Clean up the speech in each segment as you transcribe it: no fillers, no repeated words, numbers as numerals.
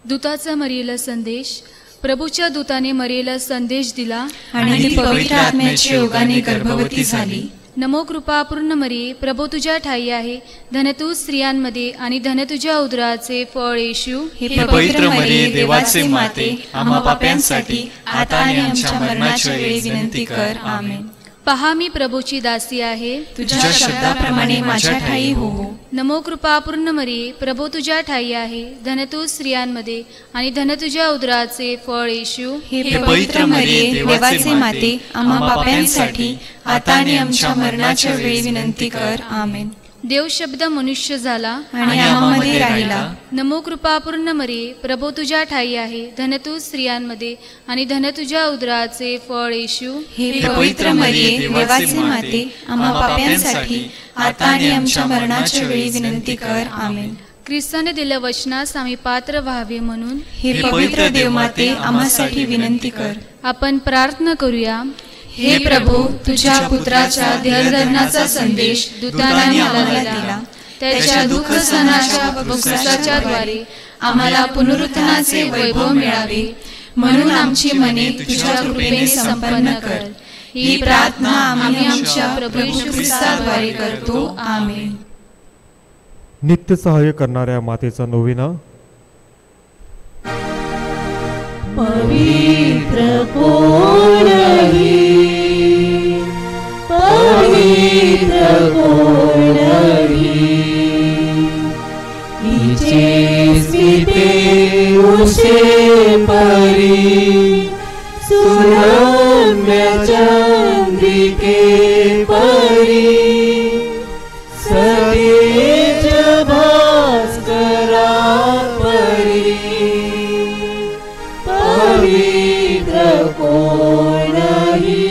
दूताचा मरियेला संदेश. प्रभूच्या दूताने मरियेला संदेश दिला आणि ती पवित्र आत्म्याच्या योगाने गर्भवती झाली. नमो कृपा पूर्ण मरिये, प्रभू तुझ्या ठाई आहे, धन तू स्त्रियांमध्ये आणि धन तुझ्या उदराचे फळ येशू. हे पवित्र मरिये, देवाचे माते, आम्हा पाप्यांसाठी आता आणि आमच्या मरणाच्या वेळी विनंती कर. आमेन. पहा मी प्रभूची दासी आहे, तुझ्या शब्दाप्रमाणे माझ्या ठाई हो. नमो कृपा पूर्ण मरिये, प्रभू तुझ्या ठाई आहे, धन तू स्त्रियांमध्ये आणि धन तुझ्या उदराचे फळ येशू. हे पवित्र मरिये, देवाचे माते, आम्हा पाप्यांसाठी आता आणि आमच्या मरणाच्या वेळी विनंती कर. आमेन. देव शब्द मनुष्य झाला आणि आम्हामध्ये राहिला. नमो कृपा पूर्ण मरिये, प्रभू तुझ्या ठाई आहे, धन तू स्त्रियांमध्ये आणि धन तुझ्या उदराचे फळ येशू. हे पवित्र मरिये, देवाचे माते, आम्हा पाप्यांसाठी आता आणि आमच्या मरणाच्या वेळी विनंती कर. आमेन. ख्रिस्ताने दिल्या वचनास आम्ही पात्र व्हावे म्हणून हे पवित्र देवमाते, आम्हासाठी विनंती कर. आपण प्रार्थना करूया. हे प्रभू, तुझ्या पुत्राच्या देहधर्माचा संदेश दूताने आम्हाला दिला. त्याच्या दुःख सहनाच्या वक्तव्याच्या द्वारे आम्हाला पुनरुत्थानाचे वैभव मिळावे, म्हणून आमची मने तुझ्या कृपेने संपन्न कर. ही प्रार्थना आम्ही आमच्या प्रभू येशू ख्रिस्ताद्वारे करतो. आमेन. नित्य सहाय्य करणाऱ्या मातेचा नोविना. पवित्र कोणही, पवित्र कोणही, इचे स्मिते उषे परी, सुरम्य चंद्रिके परी, सतेज भास्करा परी, पवित्र कोणही,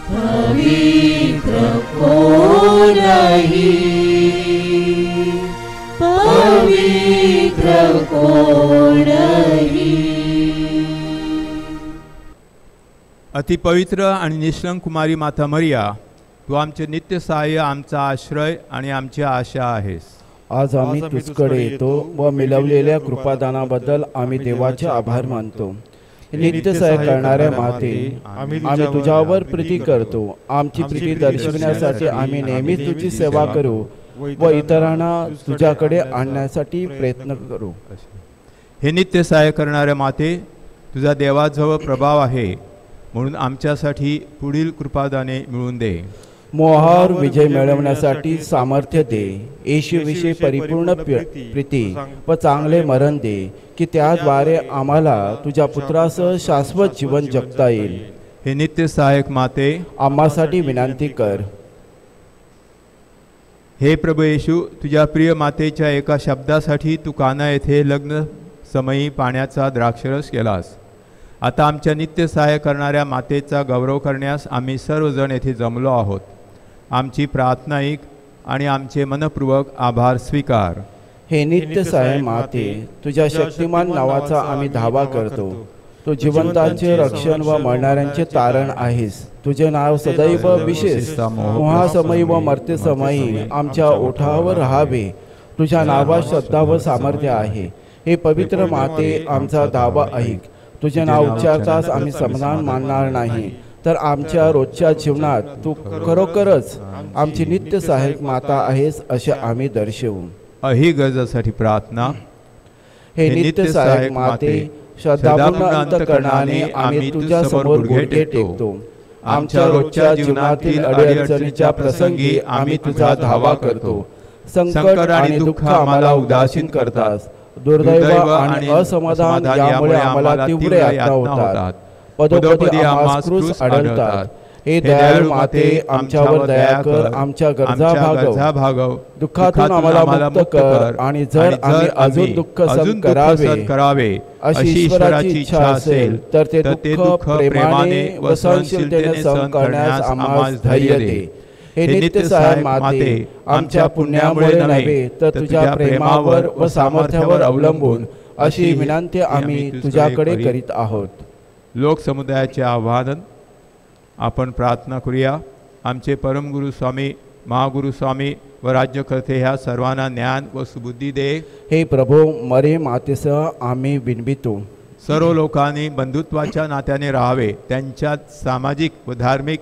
पवित्र कोणही, पवित्र कोणही. अतिपवित्र आणि निष्कलंक कुमारी माता मरिया, तू आमचे नित्य सहाय्य, आमचा आश्रय आणि आमची आशा आहेस. आज आम्ही तुझकडे येतो व मिळवलेल्या कृपादानाबद्दल आम्ही देवाचे आभार मानतो. नित्य सहाय्य करणाऱ्या माते, आम्ही तुझ्यावर प्रीती करतो. आमची प्रीती दर्शवण्यासाठी आम्ही नेहमीच तुझी सेवा करू व इतरांना तुझ्याकडे आणण्यासाठी प्रयत्न करू. हे नित्य सहाय्य करणाऱ्या माते, तुझा देवाजवळ प्रभाव आहे, म्हणून आमच्यासाठी पुढील कृपादाने मिळवून दे. मोहावर विजय मिळवण्यासाठी सामर्थ्य दे. येशूविषयी परिपूर्ण प्रीती व चांगले मरण दे, की त्याद्वारे आम्हाला तुझ्या पुत्रासह शाश्वत जीवन जगता येईल. हे नित्य सहायक माते, आम्हासाठी विनंती कर. हे प्रभू येशू, तुझ्या प्रिय मातेच्या एका शब्दासाठी तू काना येथे लग्न समयी पाण्याचा द्राक्षरस केलास. आता आमच्या नित्य सहाय्य करणाऱ्या मातेचा गौरव करण्यास आम्ही सर्वजण येथे जमलो आहोत. आमची प्रार्थना ऐक आणि आमचे मनपूर्वक आभार स्वीकार. हे नित्य सहाय्य माते, तुझ्या शक्तिमान नावाचा आम्ही धावा करतो. तू जिवंतांचे रक्षण व मरणाऱ्यांचे तारण आहेस. तुझे नाव सदैव विशेष मोहासमयी व मर्त्यसमयी आमच्या ओठावर राहावे. तुझ्या नावात श्रद्धा व सामर्थ्य आहे. हे पवित्र माते, आमचा दावा ऐक. तुझे नाव उच्चारताच आम्ही समाधान मानणार नाही, तर आमच्या रोजच्या जीवनात तू खरोखरच आमची नित्य सहायक माता आहेस असे आम्ही दर्शवू. अही गरजासाठी प्रार्थना. हे नित्य सहायक माते, श्रद्धापूर्ण अंतःकरणाने आम्ही तुझ्या समोर गुडघे टेकतो. आमच्या रोजच्या जीवनातील अडचणीच्या प्रसंगी आम्ही तुझा धावा करतो. संकट आणि दुःख आम्हाला उदासीन करतात. दुर्दैव आणि असमाधान यामुळे आम्हाला तीव्र यातना होतात. पदोपदी आम्हास क्रूस आढळतात. हे दयाळू माते, आमच्यावर दया कर. आमच्या गरजा भागव. दुःखातून आम्हाला मुक्त कर. आणि जर आम्ही अजून दुःख सहन करावे अशी ईश्वराची इच्छा असेल, तर ते दुःख प्रेमाने व सहनशीलतेने सहन करण्यास आम्हास धैर्य दे. हे नित्य सहाय्य माते, आमच्या पुण्यामुळे नव्हे, तर तुझ्या प्रेमावर व सामर्थ्यावर अवलंबून अशी विनंती आम्ही तुझ्याकडे करीत आहोत. लोकसमुदायाचे आवाहन. आपण प्रार्थना करूया. आमचे परमगुरु स्वामी, महागुरु स्वामी व राज्यकर्ते ह्या सर्वांना ज्ञान व सुबुद्धी दे. हे प्रभो, मरे मातेसह आम्ही विनवितो. सर्व लोकांनी बंधुत्वाच्या नात्याने राहावे, त्यांच्यात सामाजिक व धार्मिक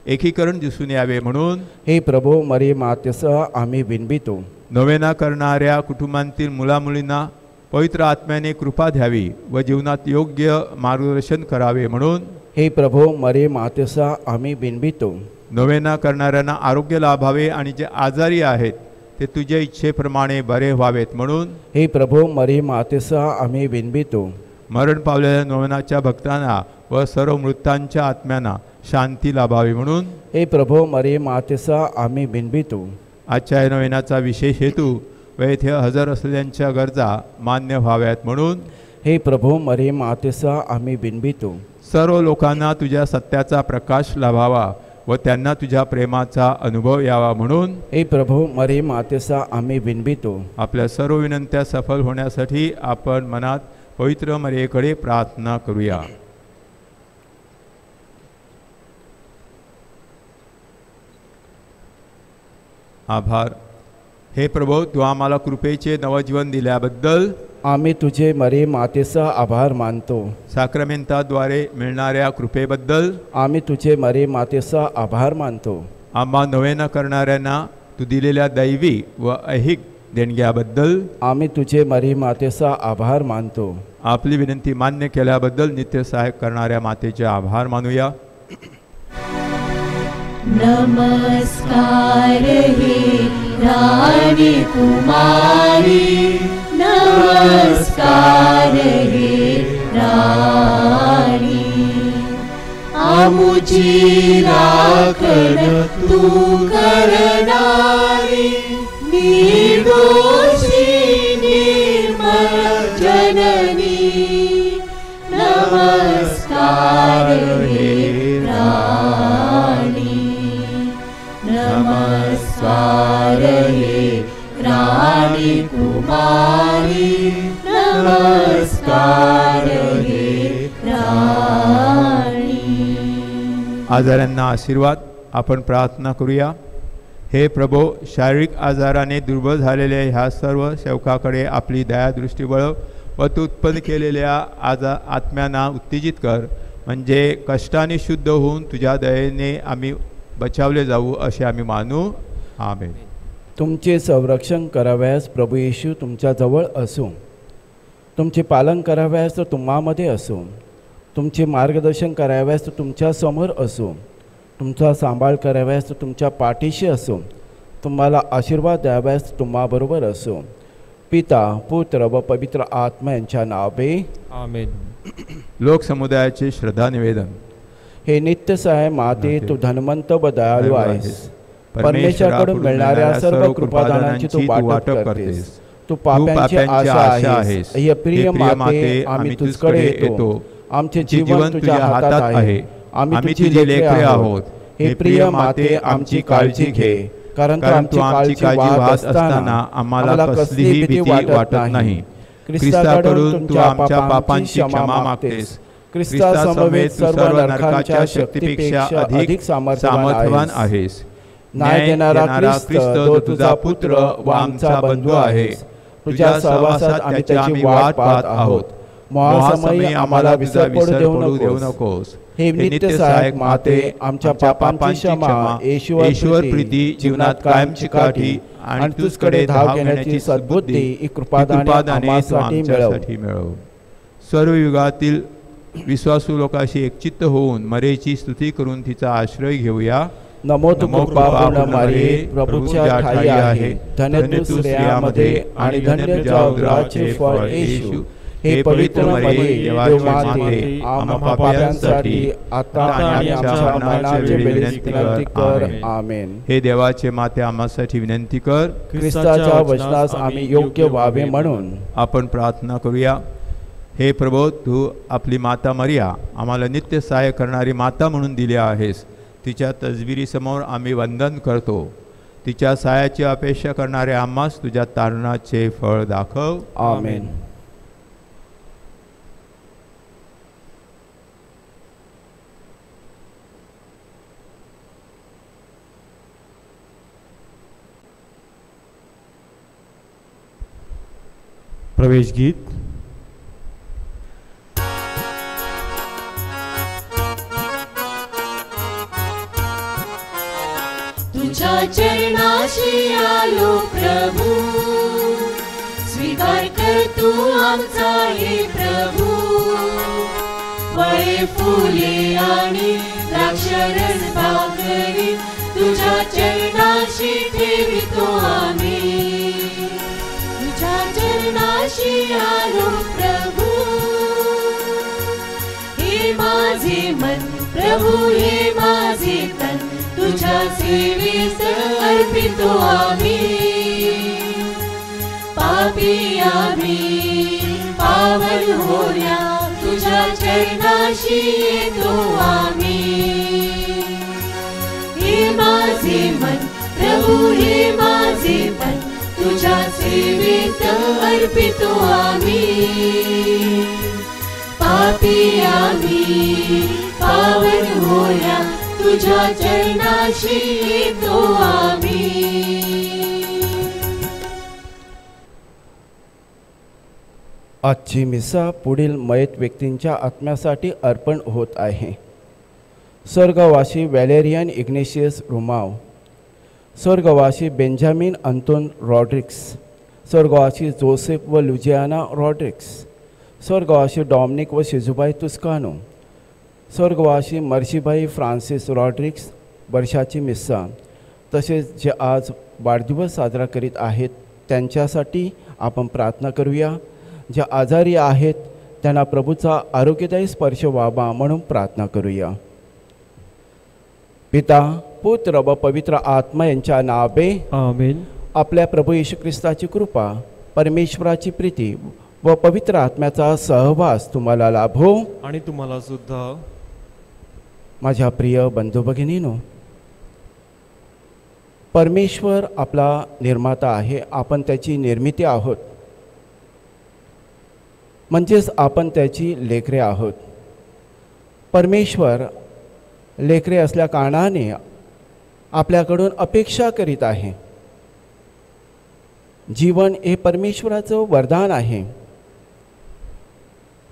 एकीकरण दिसून यावे म्हणून. हे प्रभो, मरे मातेसह आम्ही विनवितो. नोवेना करणाऱ्या कुटुंबांतील मुलामुलींना पवित्र आत्म्याने कृपा द्यावी व जीवनात योग्य मार्गदर्शन करावे म्हणून. हे प्रभो, मरे मातेसह आम्ही विनवितो. नोवेना करणाऱ्यांना आरोग्य लाभावे आणि जे आजारी आहेत ते तुझ्या इच्छेप्रमाणे बरे व्हावेत म्हणून. हे प्रभो, मरे मातेसह आम्ही विनवितो. मरण पावलेल्या नोवेनाच्या भक्तांना व सर्व मृतांच्या आत्म्यांना शांती लाभावी म्हणून. हे प्रभो, मरे मातेसह आम्ही विनवितो. आजच्या या नोवेनाचा विशेष हेतू व येथे हजर असलेल्यांच्या गरजा मान्य व्हाव्यात म्हणून. हे प्रभो, मरे मातेसह आम्ही विनवितो. सर्व लोकांना तुझ्या सत्याचा प्रकाश लाभावा व त्यांना तुझ्या प्रेमाचा अनुभव यावा म्हणून. हे प्रभो, मरे मातेसह आम्ही विनवितो. आपल्या सर्व विनंत्या सफल होण्यासाठी आपण मनात पवित्र मरियेकडे प्रार्थना करूया. आभार. हे प्रभू, तू आम्हाला कृपेचे नवजीवन दिल्याबद्दल आम्ही तुझे मरे मातेसह आभार मानतो. साक्रमेंटाद्वारे मिळणाऱ्या कृपेबद्दल आम्ही तुझे मरे मातेसह आभार मानतो. आम्हा नोवेना करणाऱ्यांना तू दिलेल्या दैवी व ऐहिक देणग्याबद्दल आम्ही तुझे मरे मातेसह आभार मानतो. आपली विनंती मान्य केल्याबद्दल नित्य सहाय्य करणाऱ्या मातेचे आभार मानूया. नमस्कार हे राणी कुमारी, नमस्कार हे राणी. आमुची राखण तू करणारी, निर्दोषी निर्मळ जननी. नमस्कार हे राणी, नमस्कार हे राणी कुमारी, नमस्कार हे राणी. आजारांना आशीर्वाद. आपण प्रार्थना करूया. हे प्रभो, शारीरिक आजाराने दुर्बल झालेल्या ह्या सर्व सेवकाकडे आपली दयादृष्टी वळव व तू उत्पन्न केलेल्या आत्म्यांना उत्तेजित कर, म्हणजे कष्टाने शुद्ध होऊन तुझ्या दयेने आम्ही बचावले जाऊ असे आम्ही मानू. आमेन. तुमचे संरक्षण कराव्यास प्रभू येशू तुमच्याजवळ असो, तुमचे पालन कराव्यास तर तुम्हामध्ये असो, तुमचे मार्गदर्शन कराव्यास तर तुमच्यासमोर असो, तुमचा सांभाळ कराव्यास तर तुमच्या पाठीशी असो, तुम्हाला आशीर्वाद द्याव्यास तुम्हाबरोबर असो. पिता, पुत्र व पवित्र आत्मा यांच्या नावे आमेन. लोकसमुदायाचे श्रद्धा निवेदन. हे नित्य सहाय माते, तू धनवंत व दयाळू आहेस. परमेश्वराकडून मिळणाऱ्या सर्व कृपादानांची तू वाटप करतेस. तू पाप्यांची आशा आहेस. हे प्रिय माते, आम्ही तुझकडे येतो. आमचे जीवन तुझ्या हातात आहे. आम्ही तुझी लेकरे आहोत. हे प्रिय माते, आमची काळजी घे, कारण तू आमची काळजी वाहत असताना आम्हाला कसलीही भीती वाटत नाही. ख्रिस्ताकडून तू आमच्या पापांची क्षमा मागतेस. ख्रिस्तासमवेत सर्व नरकाच्या शक्तीपेक्षा अधिक सामर्थ्यवान आहेस. न्याय देणारा ख्रिस्त, तो तुझा पुत्र व आमचा बंधू आहेस. तुझ्या सहवासात आम्ही त्याची वाट पाहत आहोत. मोहासमयी आम्हाला विसर पडू देऊ नकोस. हे नित्य सहायक माते, आमच्या पापांची क्षमा, ईश्वर प्रीती, जीवनात कायमची काठी आणि तुझकडे धाव घेण्याची सद्बुद्धी कृपादाने आमच्यासाठी मिळव. सर्व युगातील विश्वासू लोकांशी एकचित्त होऊन मरेची स्तुती करून तिचा आश्रय घेऊया. नमो कृपापूर्ण मारिये, प्रभूच्या ठाई आहे. धन्य तू स्त्रियांमध्ये आणि धन्य तुझ्या उदराचे फळ येशू. हे पवित्र मरिये, देवमाते, आम्हा पाप्यांसाठी आता आणि आमच्या मरणाच्या वेळेस विनंती कर. आमेन. हे देवाचे माते, आम्हासाठी विनंती कर. ख्रिस्ताच्या वचनास आम्ही योग्य व्हावे म्हणून आपण प्रार्थना करूया. हे प्रभू, तू आपली माता मरिया आम्हाला नित्य सहाय्य करणारी माता म्हणून दिली आहेस. तिच्या तसबिरीसमोर आम्ही वंदन करतो. तिच्या सहाय्याची अपेक्षा करणाऱ्या आम्हास तुझ्या तारणाचे फळ दाखव. आमेन. प्रवेश गीत. तुझ्या चरणाशी आलो प्रभू, स्वीकार कर तू आमचा हे प्रभू. फळे फुले आणि द्राक्षरस भाकरी तुझ्या चरणाशी ठेवितो आम्ही. तुझ्या चरणाशी आलो प्रभू. हे माझे मन प्रभू, हे माझे तन तुझ्या सेवेत अर्पितो आम्ही. पापी आम्ही पावन होण्या तुझ्या चरणाशी येतो आम्ही. हे माझे मन प्रभू, हे माझे तन तुझ्या सेवेत अर्पितो आम्ही. पापी आम्ही पावन होण्या तुझ्या चरणाशी येतो आम्ही. आजची मिसा पुढील मयत व्यक्तींच्या आत्म्यासाठी अर्पण होत आहे. स्वर्गवासी व्हॅलेरियन इग्नेशियस रुमाव, स्वर्गवासी बेंजामिन अंतोन रॉड्रिक्स, स्वर्गवासी जोसेफ व लुजियाना रॉड्रिक्स, स्वर्गवासी डॉमिनिक व शिजुबाई तुस्कानो, स्वर्गवासी मर्शीबाई फ्रान्सिस रॉड्रिक्स वर्षाची मिस्सा, तसेच जे आज वाढदिवस साजरा करीत आहेत त्यांच्यासाठी आपण प्रार्थना करूया. जे आजारी आहेत त्यांना प्रभूचा आरोग्यदायी स्पर्श व्हावा म्हणून प्रार्थना करूया. पिता, पुत्र व पवित्र आत्मा यांच्या नावे आमेन. आपल्या प्रभू येशू ख्रिस्ताची कृपा, परमेश्वराची प्रीती व पवित्र आत्म्याचा सहवास तुम्हाला लाभो. आणि तुम्हाला सुद्धा. माझ्या प्रिय बंधू भगिनीनो, परमेश्वर आपला निर्माता आहे. आपण त्याची निर्मिती आहोत, म्हणजेच आपण त्याची लेकरे आहोत. परमेश्वर लेकरे असल्या कारणाने आपल्याकडून अपेक्षा करीत आहे. जीवन हे परमेश्वराचं वरदान आहे.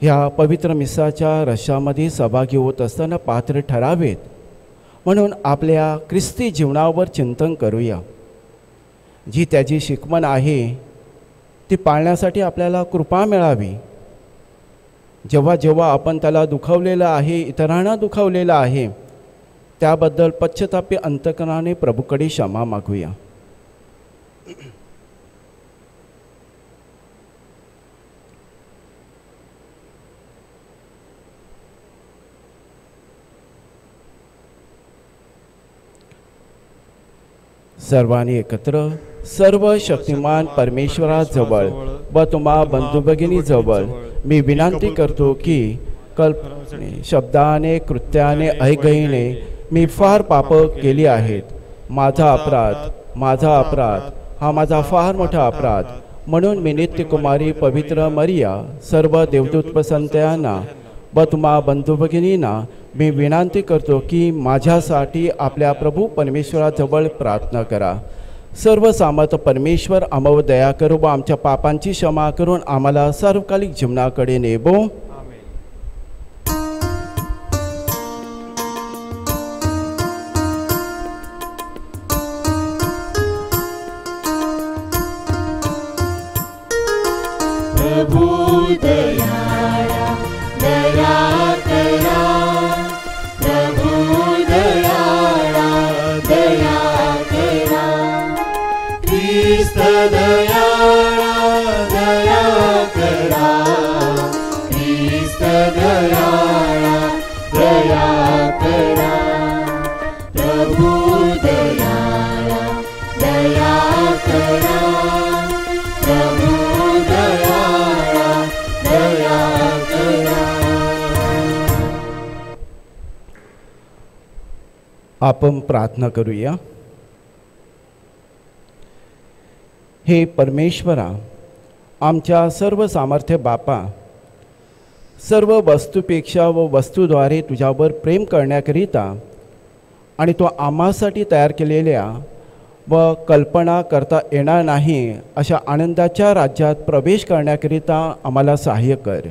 ह्या पवित्र मिसाच्या रशामध्ये सहभागी होत असताना पात्र ठरावेत म्हणून आपल्या ख्रिस्ती जीवनावर चिंतन करूया. जी त्याची शिकवण आहे ती पाळण्यासाठी आपल्याला कृपा मिळावी. जेव्हा जेव्हा आपण त्याला दुखावलेलं आहे, इतरांना दुखावलेलं आहे, त्याबद्दल पश्चातापी अंतकरणाने प्रभूकडे क्षमा मागूया. सर्वांनी एकत्र सर्व शक्तिमान परमेश्वराजवळ व तुम्हा बंधू भगिनीजवळ मी विनंती करतो की कल्पने, शब्दाने, कृत्याने, ऐगईने मी फार पाप केली आहेत. माझा अपराध हा माझा फार मोठा अपराध. म्हणून मी नित्यकुमारी पवित्र मरिया, सर्व देवदूत संतांना व तुम्हा बंधू भगिनींना मी विनंती करतो की माझ्यासाठी आपल्या प्रभू परमेश्वराजवळ प्रार्थना करा. सर्व सामर्थ परमेश्वर आम्हावर दया करो व आमच्या पापांची क्षमा करून आम्हाला सार्वकालिक जीवनाकडे नेबो. प्रभू दयाळा दया करा, प्रभू दयाळा दया करा. ख्रिस्त दयाळा दया करा, ख्रिस्त दयाळा दया करा. प्रभू दयाळा दया करा, प्रभू दयाळा दया करा. आपण प्रार्थना करूया. हे परमेश्वरा, आमच्या सर्व सामर्थ्य बापा, सर्व वस्तूपेक्षा व वस्तूद्वारे तुझ्यावर प्रेम करण्याकरिता आणि तो आम्हासाठी तयार केलेल्या व कल्पना करता येणार नाही अशा आनंदाच्या राज्यात प्रवेश करण्याकरिता आम्हाला सहाय्य कर.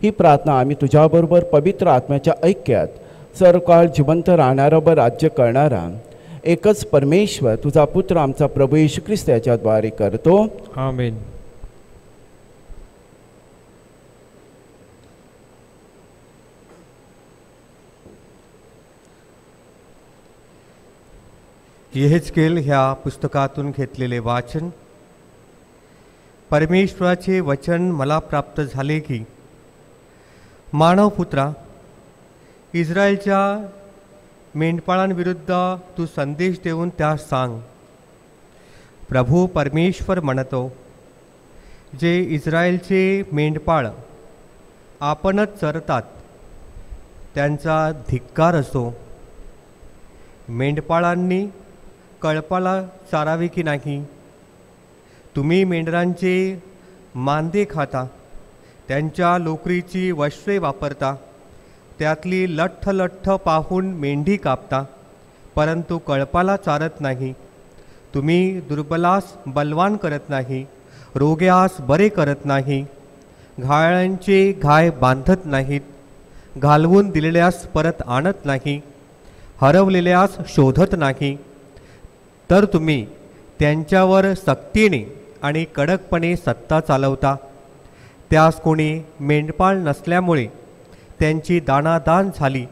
ही प्रार्थना आम्ही तुझ्याबरोबर पवित्र आत्म्याच्या ऐक्यात सर्वकाळ जिवंत राहणारा व राज्य करणारा एकच परमेश्वर तुझा पुत्र आमचा प्रभू येशू ख्रिस्त याच्याद्वारे करतो. आमेन. येहेजकेल ह्या पुस्तकातून घेतलेले वाचन. परमेश्वराचे वचन मला प्राप्त झाले की, मानवपुत्रा, इस्रायलच्या मेंढपाळांविरुद्ध तू संदेश देऊन त्यास सांग, प्रभू परमेश्वर म्हणतो, जे इस्रायलचे मेंढपाळ आपणच चरतात त्यांचा धिक्कार असो. मेंढपाळांनी कळपाला चारावे की नाही? तुम्ही मेंढरांचे मांदे खाता, त्यांच्या लोकरीची वस्त्रे वापरता, त्यातली लठ्ठ लठ्ठ पाहून मेंढी कापता, परंतु कळपाला चारत नाही. तुम्ही दुर्बलास बलवान करत नाही, रोग्यास बरे करत नाही, घायाळांचे घाय बांधत नाहीत, घालवून दिलेल्यास परत आणत नाही, हरवलेल्यास शोधत नाही. तर तुम्ही त्यांच्यावर सक्तीने आणि कडकपणे सत्ता चालवता. त्यास कोणी मेंढपाळ नसल्यामुळे त्यांची दाणादाण झाली.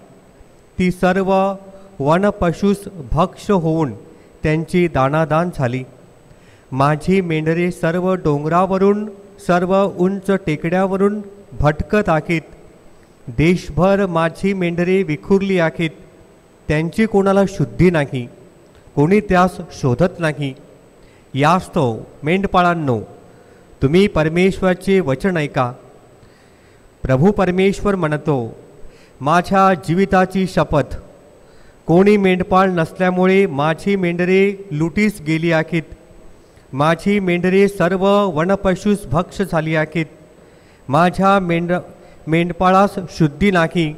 ती सर्व वनपशूस भक्ष होऊन त्यांची दाणादाण झाली. माझी मेंढरे सर्व डोंगरावरून, सर्व उंच टेकड्यावरून भटकत आहेत. देशभर माझी मेंढरे विखुरली आहेत. त्यांची कोणाला शुद्धी नाही, कोणी त्यास शोधत नाही. यास्तव मेंढपाळांनो, तुम्ही परमेश्वराचे वचन ऐका. प्रभू परमेश्वर म्हणतो, माझ्या जीविताची शपथ, कोणी मेंढपाळ नसल्यामुळे माझी मेंढरे लुटीस गेली आहेत. माझी मेंढरे सर्व वनपशूस भक्ष झाली आहेत. माझ्या मेंढपाळास शुद्धी नाही.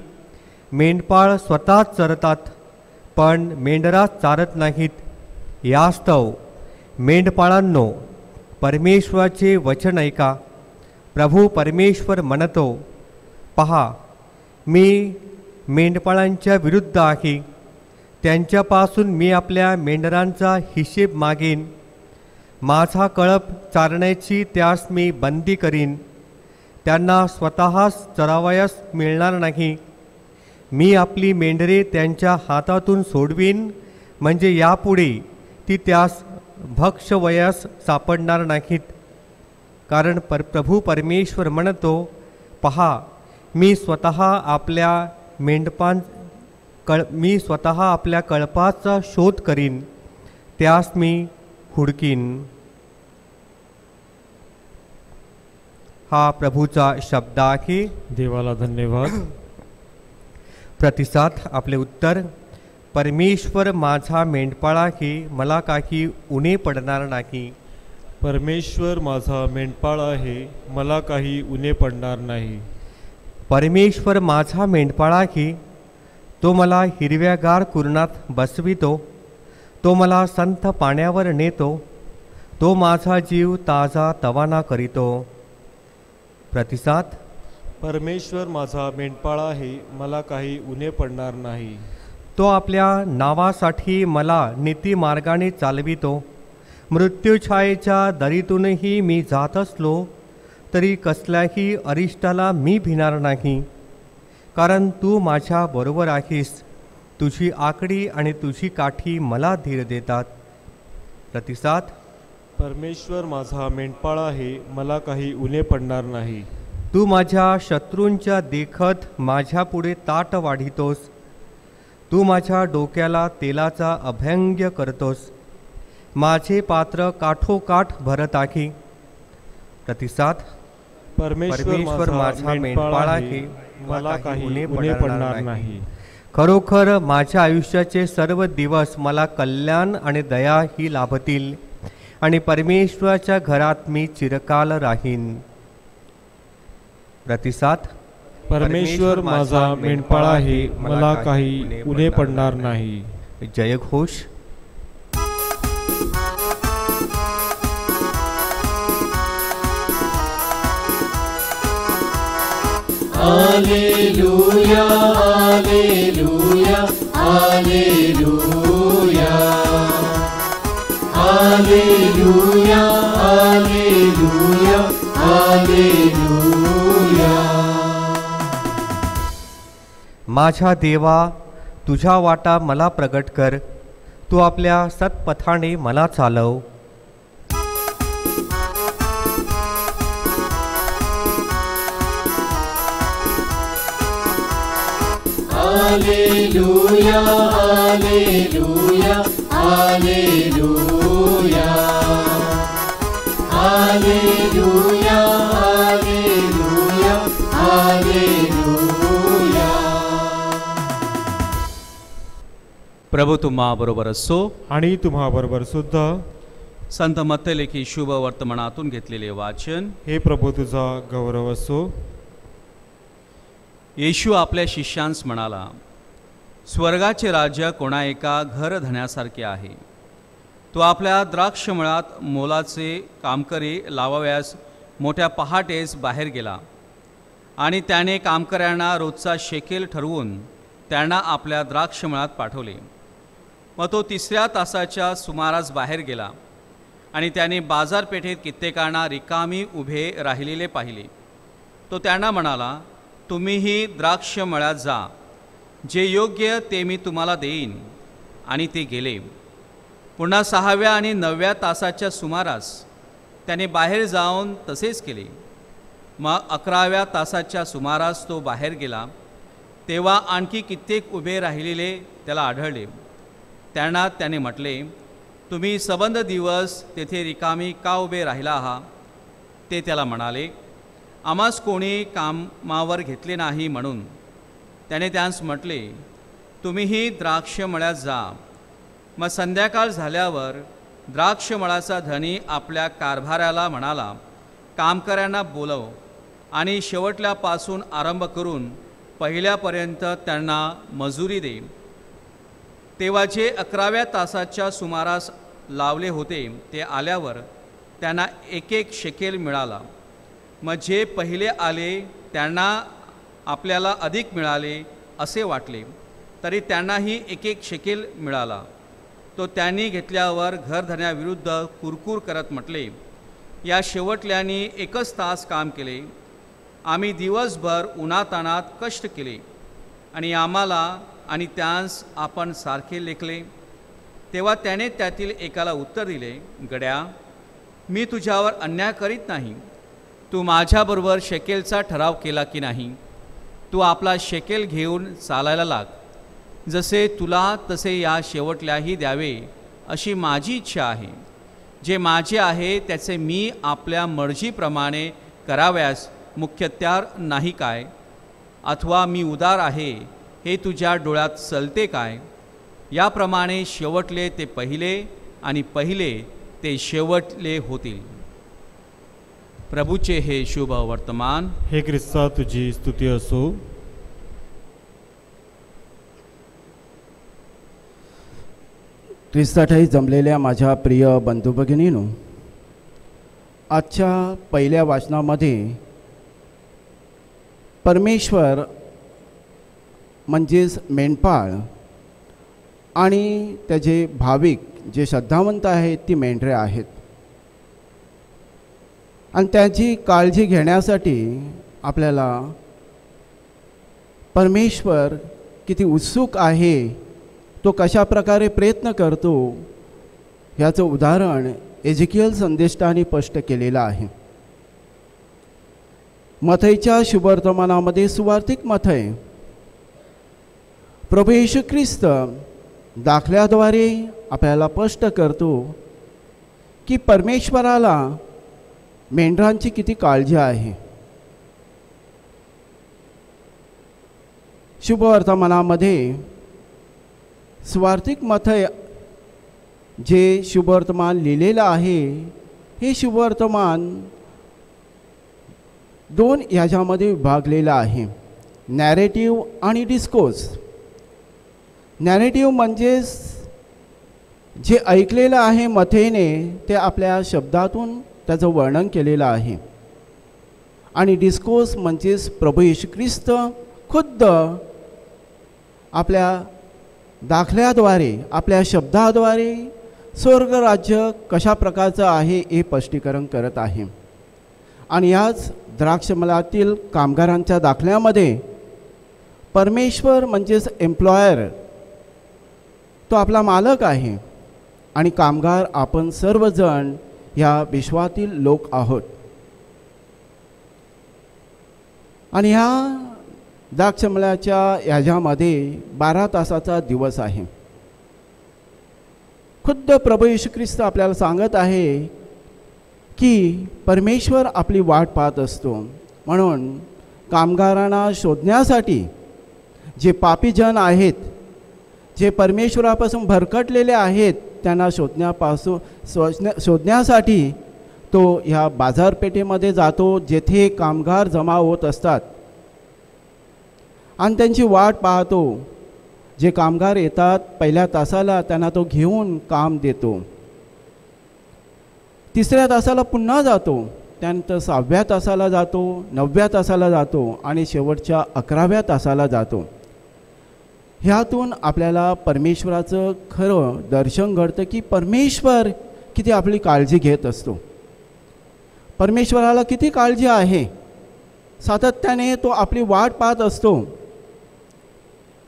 मेंढपाळ स्वतःच चरतात, पण मेंढरास चारत नाहीत. यास्तव मेंढपाळांनो, परमेश्वराचे वचन ऐका. प्रभू परमेश्वर म्हणतो, पहा, मी मेंढपाळांच्या विरुद्ध आहे. त्यांच्यापासून मी आपल्या मेंढरांचा हिशेब मागेन. माझा कळप चारण्याची त्यास मी बंदी करीन. त्यांना स्वतःस चरावयास मिळणार नाही. मी आपली मेंढरे त्यांच्या हातातून सोडवीन, म्हणजे यापुढे ती त्यास भक्षवयास सापडणार नाहीत. कारण प्रभू परमेश्वर म्हणतो, पहा, मी स्वतः आपल्या कळपाचा शोध करीन, त्यास मी हुडकीन. हा प्रभूचा शब्द आहे. देवाला धन्यवाद. प्रतिसाद. आपले उत्तर, परमेश्वर माझा मेंढपाळ आहे, मला काही उणे पडणार नाही. परमेश्वर माझा मेंढपाळ आहे, मला काही उणे पडणार नाही. परमेश्वर माझा मेंढपाळ आहे, तो मला हिरव्यागार कुरणात बसवितो, तो मला संथ पाण्यावर नेतो, तो माझा जीव ताजा तवाना करीतो. प्रतिसाद. परमेश्वर माझा मेंढपाळ आहे, मला काही उणे पडणार नाही. तो आपल्या नावासाठी मला नीती मार्गाने चालवितो. मृत्यूछायेच्या दरीतूनही मी जात असलो तरी कसल्याही अरिष्टाला मी भिणार नाही, कारण तू माझ्या बरोबर आहेस. तुझी आकडी आणि तुझी काठी मला धीर देतात. प्रतिसाद. परमेश्वर माझा मेंढपाळ आहे, मला काही उणे पडणार नाही. तू माझ्या शत्रूंच्या देखत माझ्या पुढे ताट वाढितोस. तू माझ्या डोक्याला तेलाचा अभ्यंग करतोस. माझे पात्र काठोकाठ भरत आहे. प्रतिसाद. परमेश्वर माझा मेंढपाळ आहे, मला काही उणे पडणार नाही. खरोखर माझ्या आयुष्याचे सर्व दिवस मला कल्याण आणि दया ही लाभतील, आणि परमेश्वराच्या घरात मी चिरकाल राहीन. प्रतिसाद. परमेश्वर माझा मेंढपाळ आहे, मला काही उणे पडणार नाही. जयघोष. Hallelujah hallelujah hallelujah hallelujah hallelujah hallelujah. माझ्या देवा, तुझ्या वाटा मला प्रगट कर, तू आपल्या सत्पथाने मला चालव. Hallelujah hallelujah hallelujah hallelujah hallelujah hallelujah. प्रभू तुम्हा बरोबर असो आणि तुम्हा बरोबर सुद्धा. संत मत्तई लेखी शुभ वर्तमानातून घेतलेले वाचन. हे प्रभू तुझा गौरव असो. येशू आपल्या शिष्यांस म्हणाला, स्वर्गाचे राज्य कोणा एका घरधण्यासारखे आहे. तो आपल्या द्राक्षमळात मोलाचे कामकरी लावाव्यास मोठ्या पहाटेस बाहेर गेला आणि त्याने कामकऱ्यांना रोजचा शेकेल ठरवून त्यांना आपल्या द्राक्षमळात पाठवले. मग तो 3ऱ्या तासाच्या सुमारास बाहेर गेला आणि त्याने बाजारपेठेत कित्येकांना रिकामी उभे राहिलेले पाहिले. तो त्यांना म्हणाला, तुम्हीही द्राक्षमळ्यात जा, जे योग्य ते मी तुम्हाला देईन. आणि ते गेले. पुन्हा 6व्या आणि 9व्या तासाच्या सुमारास त्याने बाहेर जाऊन तसेच केले. मग 11व्या तासाच्या सुमारास तो बाहेर गेला, तेव्हा आणखी कित्येक उभे राहिलेले त्याला आढळले. त्यांना त्याने म्हटले, तुम्ही सबंध दिवस तेथे रिकामी का उभे राहिला आहात? ते त्याला म्हणाले, आम्हास कोणी कामावर घेतले नाही म्हणून. त्याने त्यांस म्हटले, तुम्हीही द्राक्षमळ्यात जा. मग संध्याकाळ झाल्यावर द्राक्षमळाचा धनी आपल्या कारभाऱ्याला म्हणाला, कामकऱ्यांना बोलव आणि शेवटल्यापासून आरंभ करून पहिल्यापर्यंत त्यांना मजुरी दे. तेव्हा जे 11व्या तासाच्या सुमारास लावले होते ते आल्यावर त्यांना एक एक शेकेल मिळाला. मग जे पहिले आले त्यांना आपल्याला अधिक मिळाले असे वाटले, तरी त्यांनाही एक एक शेकेल मिळाला. तो त्यांनी घेतल्यावर घरधण्याविरुद्ध कुरकुर करत म्हटले, या शेवटल्यानी 1 तास काम केले. आम्ही दिवसभर उन्हातानात कष्ट केले आणि आम्हाला आणि त्यांस आपण सारखे लेखले. तेव्हा त्याने त्यातील एकाला उत्तर दिले, गड्या, मी तुझ्यावर अन्याय करीत नाही. तू माझ्याबरोबर शेकेलचा ठराव केला की नाही? तू आपला शेकेल घेऊन चालायला लाग. जसे तुला तसे या शेवटल्याही द्यावे अशी माझी इच्छा आहे. जे माझे आहे त्याचे मी आपल्या मर्जीप्रमाणे कराव्यास मुख्यत्यार नाही काय? अथवा मी उदार आहे हे तुझ्या डोळ्यात चलते काय? याप्रमाणे शेवटले ते पहिले आणि पहिले ते शेवटले होतील. प्रभूचे हे शुभ वर्तमान. हे ख्रिस्ता तुझी स्तुती असो. ख्रिस्ताठाई जमलेल्या माझ्या प्रिय बंधू भगिनींनो, आजच्या पहिल्या वाचनामध्ये परमेश्वर म्हणजेच मेंढपाळ आणि त्याचे भाविक जे श्रद्धावंत आहेत ती मेंढरे आहेत आणि त्याची काळजी घेण्यासाठी आपल्याला परमेश्वर किती उत्सुक आहे, तो कशा प्रकारे प्रयत्न करतो ह्याचं उदाहरण एजिकियल संदेष्टाने स्पष्ट केलेलं आहे. मथईच्या शुभवर्तमानामध्ये सुवार्तिक मथई प्रभू येशू ख्रिस्त दाखल्याद्वारे आपल्याला स्पष्ट करतो की परमेश्वराला मेंढरांची किती काळजी आहे. शुभवर्तमानामध्ये सुवार्तिक मथई जे शुभवर्तमान लिहिलेलं आहे, हे शुभवर्तमान 2 ह्याच्यामध्ये विभागलेलं आहे, नॅरेटिव्ह आणि डिस्कोर्स. नॅरेटिव्ह म्हणजेच जे ऐकलेलं आहे मथईने ते आपल्या शब्दातून त्याचं वर्णन केलेलं आहे आणि डिस्कोर्स म्हणजेच प्रभू येशू ख्रिस्त खुद्द आपल्या दाखल्याद्वारे, आपल्या शब्दाद्वारे स्वर्ग राज्य कशा प्रकारचं आहे हे स्पष्टीकरण करत आहे. आणि याच द्राक्षमळातील कामगारांच्या दाखल्यामध्ये परमेश्वर म्हणजेच एम्प्लॉयर, तो आपला मालक आहे आणि कामगार आपण सर्वजण ह्या विश्वातील लोक आहोत. आणि ह्या द्राक्षमळाच्या याच्यामध्ये 12 तासाचा दिवस आहे. खुद्द प्रभू येशू ख्रिस्त आपल्याला सांगत आहे की परमेश्वर आपली वाट पाहत असतो. म्हणून कामगारांना शोधण्यासाठी, जे पापीजन आहेत, जे परमेश्वरापासून भरकटलेले आहेत, त्यांना शोधण्यासाठी तो ह्या बाजारपेठेमध्ये जातो, जेथे कामगार जमा होत असतात आणि त्यांची वाट पाहतो. जे कामगार येतात पहिल्या तासाला त्यांना तो घेऊन काम देतो. 3ऱ्या तासाला पुन्हा जातो, त्यानंतर 6व्या तासाला जातो, 9व्या तासाला जातो आणि शेवटच्या 11व्या तासाला जातो. ह्यातून आपल्याला परमेश्वराचं खरं दर्शन घडतं की परमेश्वर किती आपली काळजी घेत असतो. परमेश्वराला किती काळजी आहे. सातत्याने तो आपली वाट पाहत असतो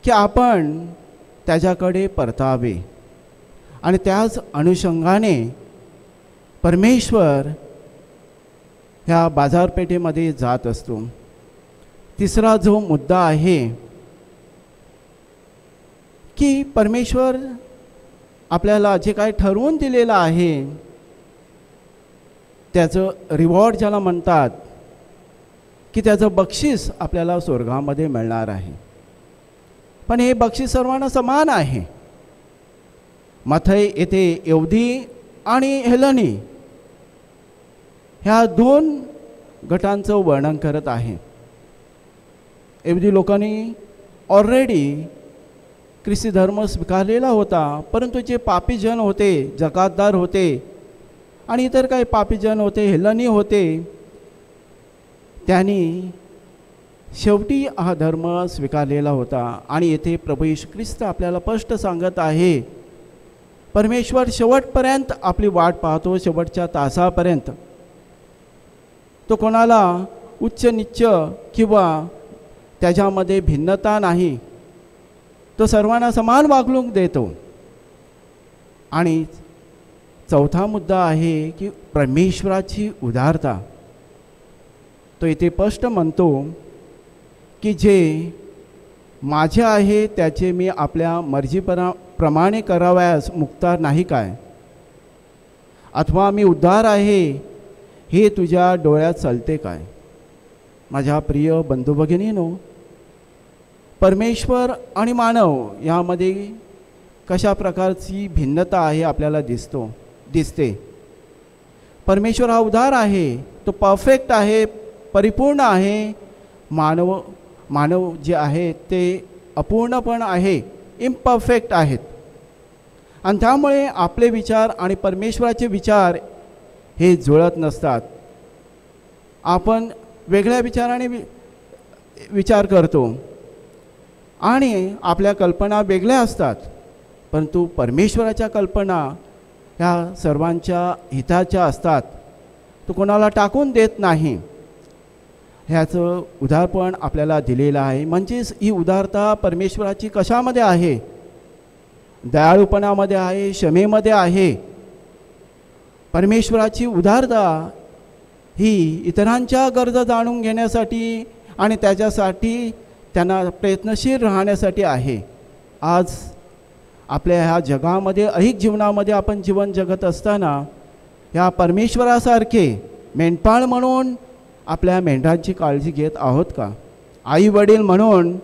की आपण त्याच्याकडे परतावे. आणि त्याच अनुषंगाने परमेश्वर ह्या बाजारपेठेमध्ये जात असतो. 3रा जो मुद्दा आहे की परमेश्वर आपल्याला जे काही ठरवून दिलेलं आहे त्याचं रिवॉर्ड ज्याला म्हणतात की त्याचं बक्षीस आपल्याला स्वर्गामध्ये मिळणार आहे. पण हे बक्षीस सर्वांना समान आहे. मथई येथे यहुदी आणि हेलनी ह्या 2 गटांचं वर्णन करत आहे. यहुदी लोकांनी ऑलरेडी ख्रिस्ती धर्म स्वीकारलेला होता, परंतु जे पापीजन होते, जकातदार होते आणि इतर काही पापीजन होते, हेलनी होते, त्यांनी शेवटी हा धर्म स्वीकारलेला होता. आणि येथे प्रभू येशू ख्रिस्त आपल्याला स्पष्ट सांगत आहे, परमेश्वर शेवटपर्यंत आपली वाट पाहतो, शेवटच्या तासापर्यंत. तो कोणाला उच्च नीच किंवा त्याच्यामध्ये भिन्नता नाही, तो सर्वांना समान वागणूक देतो. आणि 4था मुद्दा आहे की परमेश्वराची उदारता. तो इथे स्पष्ट म्हणतो की जे माझे आहे त्याचे मी आपल्या मर्जीप्रमाणे करावयास मुक्तार नाही काय, अथवा मी उद्धार आहे हे तुझ्या डोळ्यात चालते काय. माझ्या प्रिय बंधू भगिनीनो, परमेश्वर आणि मानव यामध्ये कशा प्रकारची भिन्नता आहे आपल्याला दिसते. परमेश्वर हा उदार आहे, तो परफेक्ट आहे, परिपूर्ण आहे. मानव जे आहे ते अपूर्ण पण आहे, इम्परफेक्ट आहेत. आणि त्यामुळे आपले विचार आणि परमेश्वराचे विचार हे जुळत नसतात. आपण वेगळ्या विचाराने विचार करतो आणि आपल्या कल्पना वेगळ्या असतात, परंतु परमेश्वराच्या कल्पना ह्या सर्वांच्या हिताच्या असतात. तो कोणाला टाकून देत नाही. ह्याचं उदाहरण आपल्याला दिलेलं आहे. म्हणजेच ही उदारता परमेश्वराची कशामध्ये आहे? दयाळूपणामध्ये आहे, क्षमेमध्ये आहे. परमेश्वराची उदारता ही इतरांच्या गरजा जाणून घेण्यासाठी आणि त्याच्यासाठी त्यांना प्रयत्नशील राहण्यासाठी आहे. आज आपल्या ह्या जगामध्ये, ऐहिक जीवनामध्ये आपण जीवन जगत असताना ह्या परमेश्वरासारखे मेंढपाळ म्हणून आपल्या मेंढरांची काळजी घेत आहोत का? आई वडील म्हणून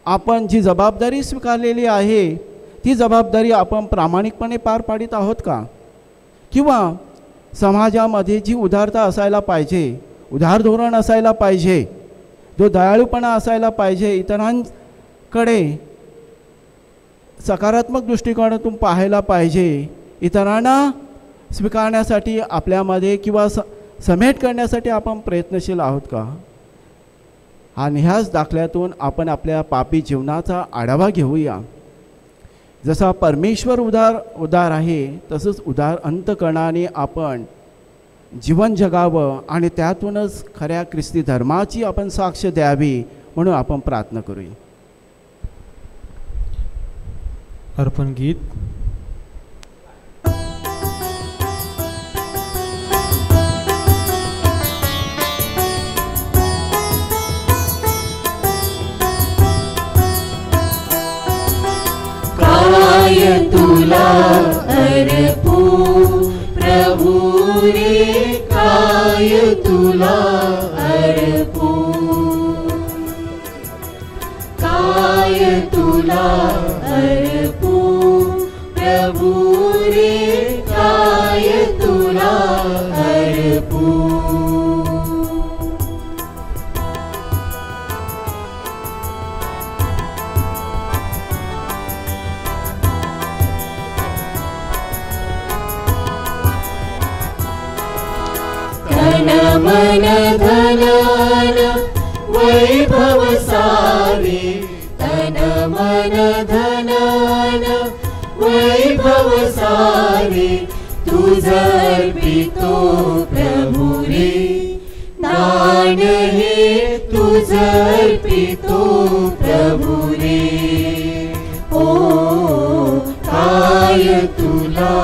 आपण जी जबाबदारी स्वीकारलेली आहे ती जबाबदारी आपण प्रामाणिकपणे पार पाडित आहोत का? किंवा समाजामध्ये जी उदारता असायला पाहिजे, उदार धोरण असायला पाहिजे, जो दयाळूपणा असायला पाहिजे, इतरांकडे सकारात्मक दृष्टिकोनातून पाहायला पाहिजे, इतरांना स्वीकारण्यासाठी आपल्यामध्ये किंवा समेट करण्यासाठी आपण प्रयत्नशील आहोत का? आणि ह्याच दाखल्यातून आपण आपल्या पापी जीवनाचा आढावा घेऊया. जसा परमेश्वर उदार आहे तसंच उदार अंतकरणाने आपण जीवन जगावं आणि त्यातूनच खऱ्या ख्रिस्ती धर्माची आपण साक्ष द्यावी म्हणून आपण प्रार्थना करूया. अर्पण गीत. काय तुला अर्पू प्रभू रे, काय तुला अर्पू, काय तुला अर्पू प्रभू रे, काय तुला अर्पू. मन धन वैभव सारे, तन मन धन वैभव सारे, तुझ अर्पितो प्रभु रे, दान हे तुझ अर्पितो प्रभु रे. ओ काय तुला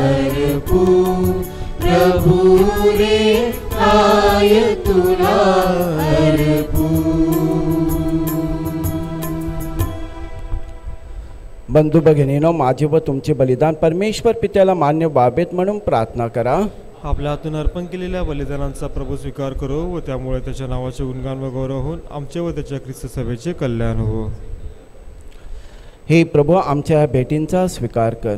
अर्पू प्रभु रे, काय तुला अर्पू. बंधू भगिनीनो, माझे व तुमचे बलिदान परमेश्वर पित्याला मान्य व्हावेत म्हणून प्रार्थना करा. आपल्या हातून अर्पण केलेल्या बलिदानांचा प्रभू स्वीकार करो व त्यामुळे त्याच्या नावाचे गुणगान व गौरव होऊन आमचे व त्याच्या ख्रिस्त सभेचे कल्याण हो. हे प्रभू, आमच्या भेटींचा स्वीकार कर.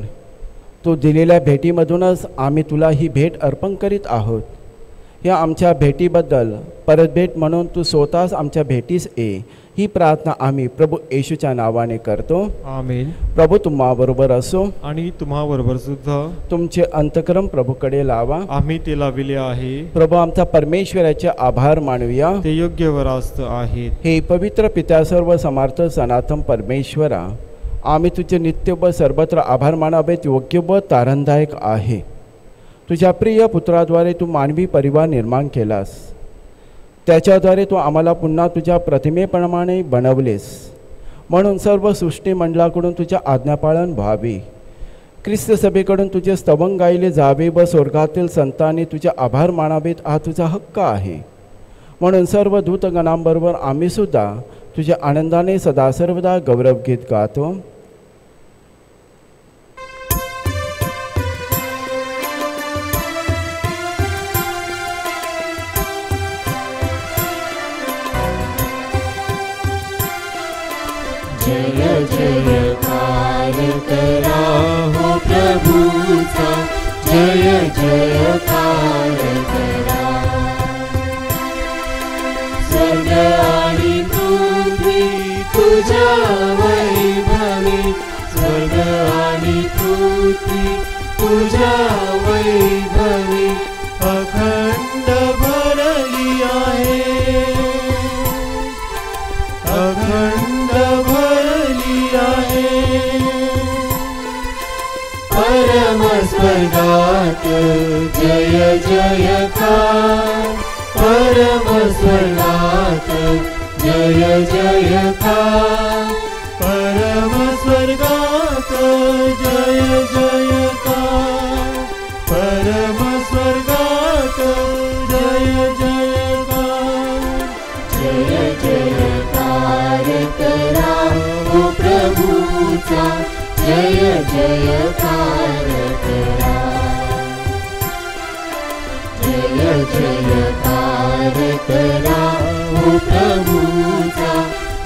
तू दिलेल्या भेटीमधूनच आम्ही तुला ही भेट अर्पण करीत आहोत. या आमच्या भेटीबद्दल परतभेट म्हणून तू स्वतःच आमच्या भेटीस ये, ही प्रार्थना आम्ही प्रभू येशूच्या नावाने करतो. आमेन. प्रभू तुम्हाबरोबर असो आणि तुम्हाबरोबर सुद्धा. तुमचे अंतःकरण प्रभूकडे लावा. आम्ही ते लाविले आहे. प्रभू, आमचा परमेश्वराचे आभार मानूया. ते योग्य व रास्त आहेत. हे पवित्र पित्या, सर्व समर्थ सनातन परमेश्वरा, आम्ही तुझे नित्य व सर्वत्र आभार मानावेत योग्य व तारणदायक आहे. तुझ्या प्रिय पुत्राद्वारे तू मानवी परिवार निर्माण केलास. त्याच्याद्वारे तू आम्हाला पुन्हा तुझ्या प्रतिमेप्रमाणे बनवलेस. म्हणून सर्व सृष्टीमंडळाकडून तुझ्या आज्ञापालन व्हावे. ख्रिस्त सभेकडून तुझे स्तवन गायले जावे व स्वर्गातील संतांनी तुझे आभार मानावेत हा तुझा हक्क आहे. म्हणून सर्व दूतगणांबरोबर आम्ही सुद्धा तुझ्या आनंदाने सदा सर्वदा गौरवगीत गातो. जय जयकार करा हो प्रभूचा, जय जयकार करा. स्वर्ग आणि पृथ्वी तुझ्या वैभवी, स्वर्ग आणि पृथ्वी तुझ्या वैभवी, अखंड भरली आहे, अखंड भरली आहे. परम स्वर्गात जय जयकार, परम स्वर्गात जय जयकार, परम स्वर्गात जय जयकार, परम स्वर्गात जय जयकार. जय जयकार करा हो प्रभूचा, जय जयकार करा. जय जयकार करा हो प्रभूचा,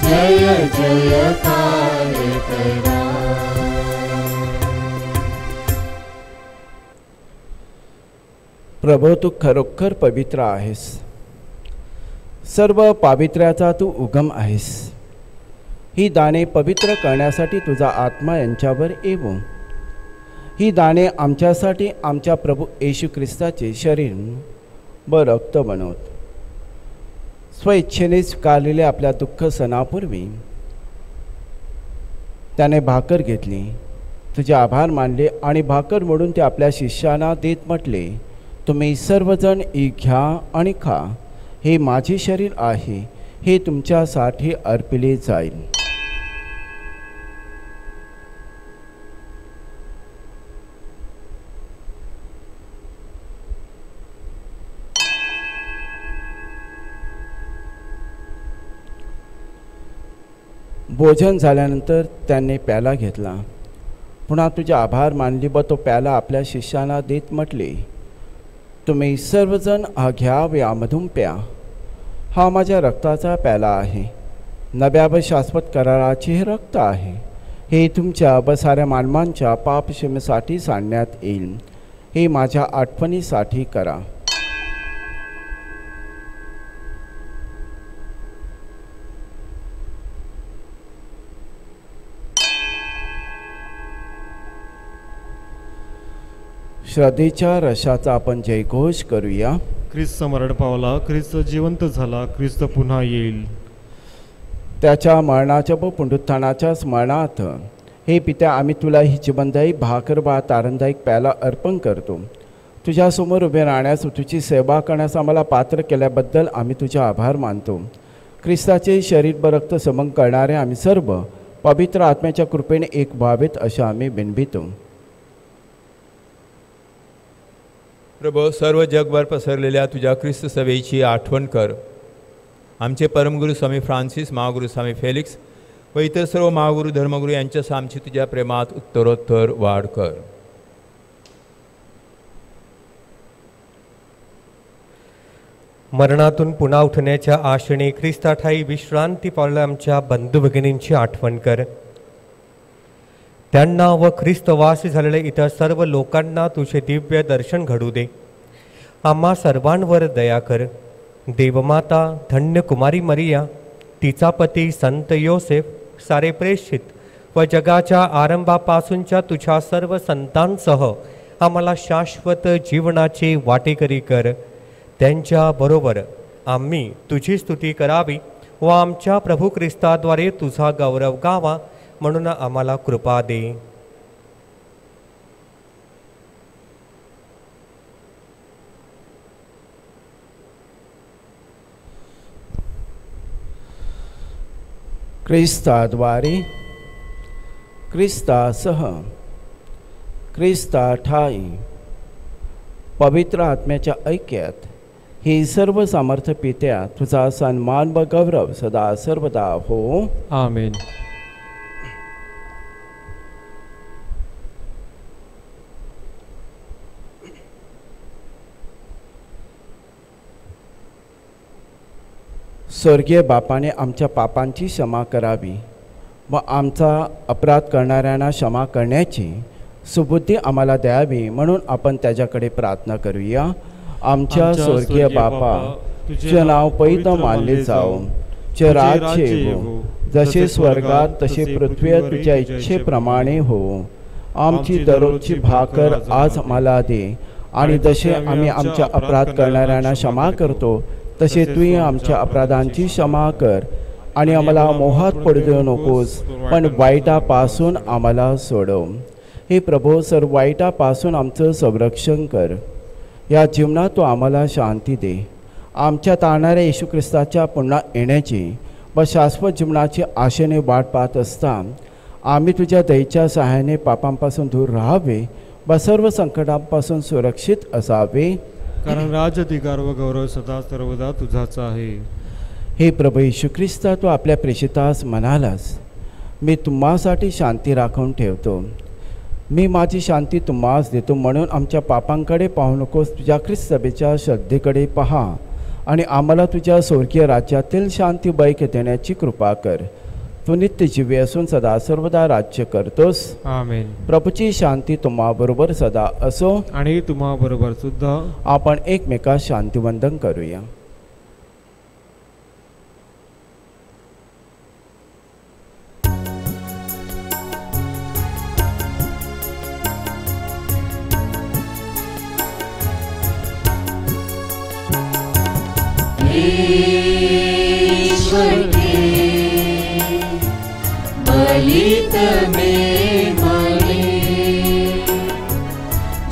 जय जयकार करा. प्रभू, तू खरोखर पवित्र आहेस. सर्व पावित्र्याचा तू उगम आहेस. ही दाणे पवित्र करण्यासाठी तुझा आत्मा यांच्यावर येवो. ही दाणे आमच्यासाठी आमच्या प्रभू येशू ख्रिस्ताचे शरीर व रक्त बनवत स्वइच्छेने स्वीकारलेल्या आपल्या दुःख सणापूर्वी त्याने भाकर घेतली, तुझे आभार मानले आणि भाकर मोडून ते आपल्या शिष्यांना देत म्हटले, तुम्ही सर्वजण घ्या आणि खा, हे माझे शरीर आहे, हे तुमच्यासाठी अर्पिले जाईल. भोजन झाल्यानंतर त्यांनी प्याला घेतला, पुन्हा तुझे आभार मानले व तो प्याला आपल्या शिष्यांना देत म्हटले, तुम्ही सर्वजण हा घ्या व यामधून प्या, हा माझ्या रक्ताचा प्याला आहे, नव्या व शाश्वत कराराचे हे रक्त आहे, हे तुमच्या व साऱ्या मानवांच्या पापक्षमेसाठी सांडण्यात येईल, हे माझ्या आठवणीसाठी करा. श्रद्धेच्या रशाचा आपण जयघोष करूया. ख्रिस्त मरण पावला, ख्रिस्त जिवंत झाला, ख्रिस्त पुन्हा येईल. त्याच्या मरणाच्या व पुनरुत्थानाच्या स्मरणार्थ हे पित्या, आम्ही तुला ही जीवनदायी भाकर वा तारणदायक प्याला अर्पण करतो. तुझ्यासमोर उभे राहण्यास, तुझी सेवा करण्यास आम्हाला पात्र केल्याबद्दल आम्ही तुझे आभार मानतो. ख्रिस्ताचे शरीर व रक्त समन करणारे आम्ही सर्व पवित्र आत्म्याच्या कृपेने एक व्हावेत असे आम्ही विनवितो. प्रभू, सर्व जगभर पसरलेल्या तुझ्या ख्रिस्त सभेची आठवण कर. आमचे परमगुरू स्वामी फ्रान्सिस, महागुरू स्वामी फेलिक्स व इतर सर्व महागुरू धर्मगुरू यांच्यास आमची तुझ्या प्रेमात उत्तरोत्तर वाढ कर. मरणातून पुन्हा उठण्याच्या आशेने ख्रिस्ताठाई विश्रांती पावलेल्या आमच्या बंधू भगिनींची आठवण कर. त्यांना व ख्रिस्तवासी झालेल्या इतर सर्व लोकांना तुझे दिव्य दर्शन घडू दे. आम्हा सर्वांवर दया कर. देवमाता धन्य कुमारी मरिया, तिचा पती संत योसेफ, सारे प्रेषित व जगाच्या आरंभापासूनच्या तुझ्या सर्व संतांसह आम्हाला शाश्वत जीवनाचे वाटेकरी कर. त्यांच्याबरोबर आम्ही तुझी स्तुती करावी व आमच्या प्रभू ख्रिस्ताद्वारे तुझा गौरव गावा, म्हणून आम्हाला कृपा दे. ख्रिस्ताद्वारे, ख्रिस्तासह, ख्रिस्ताठाई पवित्र आत्म्याच्या ऐक्यात हे सर्व सामर्थ्य पित्या, तुझा सन्मान व गौरव सदा सर्वदा हो. आमेन. स्वर्गीय बापाने आमच्या पापांची क्षमा करावी व आमचा अपराध करणाऱ्यांना क्षमा करण्याची सुबुद्धी आम्हाला द्यावी, म्हणून आपण त्याच्याकडे प्रार्थना करूया. आमच्या स्वर्गीय बापा, तुझे नाव पवित्र मानले जाओ, तुझे राज्य हो, जसे स्वर्गात तसे पृथ्वीवर तुझ्या इच्छेप्रमाणे हो. आमची दररोजची भाकर आज आम्हाला दे, आणि जसे आम्ही आमच्या अपराध करणाऱ्यांना क्षमा करतो तसे तूही आमच्या अपराधांची क्षमा कर, आणि आम्हाला मोहात पडू देऊ नकोस, पण वाईटापासून आम्हाला सोडव. हे प्रभू, सर्व वाईटापासून आमचं संरक्षण कर. या जीवनात तू आम्हाला शांती दे. आमच्यात आणणाऱ्या येशू ख्रिस्ताच्या पुन्हा येण्याची व शाश्वत जीवनाची आशेने वाट पाहत असता आम्ही तुझ्या दयेच्या सहाय्याने पापांपासून दूर राहावे व सर्व संकटांपासून सुरक्षित असावे, कारण राज, अधिकार व गौरव सदा सर्वदा तुझाच आहे. हे प्रभू येशू ख्रिस्ता, तू आपल्या प्रेषितास म्हणालास, मी तुम्हासाठी शांती राखून ठेवतो, मी माझी शांती तुम्हास देतो. म्हणून आमच्या पापांकडे पाहू नकोस, तुझ्या ख्रिस्त सभेच्या श्रद्धेकडे पहा आणि आम्हाला तुझ्या स्वर्गीय राज्यातील शांती बैक देण्याची कृपा कर. तू नित्य जीवी असून सदा सर्वदा राज्य करतोस. आमेन. प्रभूची शांती तुम्हाबरोबर सदा असो, आणि तुम्हाबरोबर सुद्धा. आपण एकमेकास शांतिवंदन करूया. ईश्वर के बलित में मरे,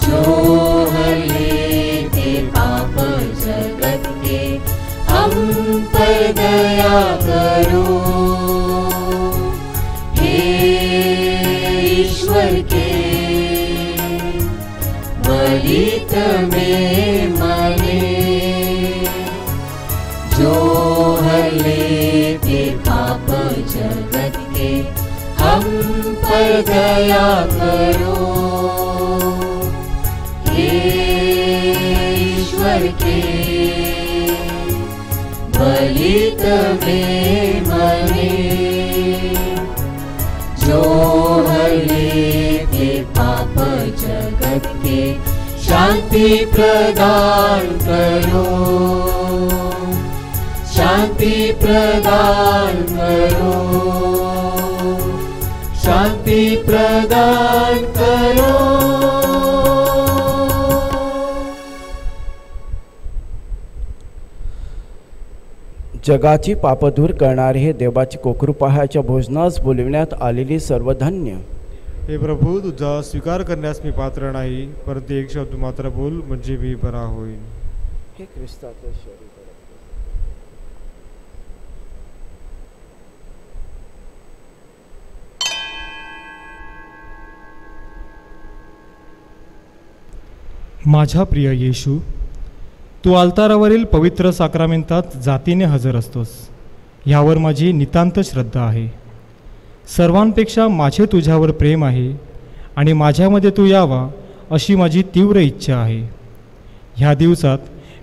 जो हर लेते पाप जगत के, हम पर दया करो। हे ईश्वर के बलित में मरे, जो हर लेते पाप जगत के, हम पर दया करो। हे ईश्वर के बलित में मरे, जो हर लेते पाप जगत के, शांति प्रदान करो, शांति प्रदान करो, शांति प्रदान करो। जगाची पाप दूर करणारे हे देवाची कोकरूपाहाच्या भोजनास बोलविण्यात आलेली सर्व धन्य। हे प्रभू, तुझा स्वीकार करण्यास मी पात्र नाही, परंतु एक शब्द मात्र बोल म्हणजे मी बरा होईल। हे ख्रिस्ताचे शरीर। माझा प्रिय येशू, तू अल्तारावरील पवित्र साक्रामेंतात जातीने हजर असतोस, ह्यावर माझी नितांत श्रद्धा आहे। सर्वांपेक्षा माझे तुझ्यावर प्रेम आहे आणि माझ्यामध्ये तू यावा अशी माझी तीव्र इच्छा आहे। ह्या दिवसात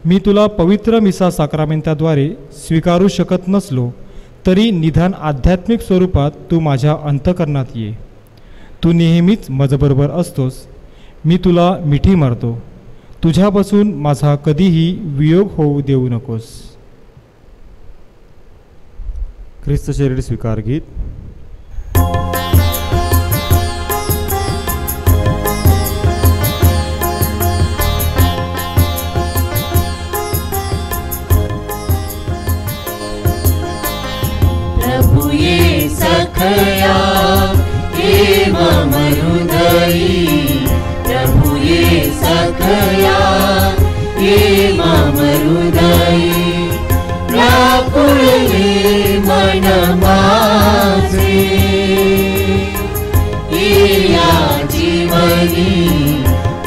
मी तुला पवित्र मिसा साक्रामेंताद्वारे स्वीकारू शकत नसलो तरी निदान आध्यात्मिक स्वरूपात तू माझ्या अंतःकरणात ये। तू नेहमीच माझ्याबरोबर असतोस, मी तुला मिठी मारतो, तुझ्यापासून माझा कधीही वियोग होऊ देऊ नकोस। ख्रिस्त शरीर स्वीकार गीत। प्रभु ये सखया हे मम हृदयी, प्रभु ये सखया हे मम हृदयी, व्याकुळले मन माझे, या जीवनी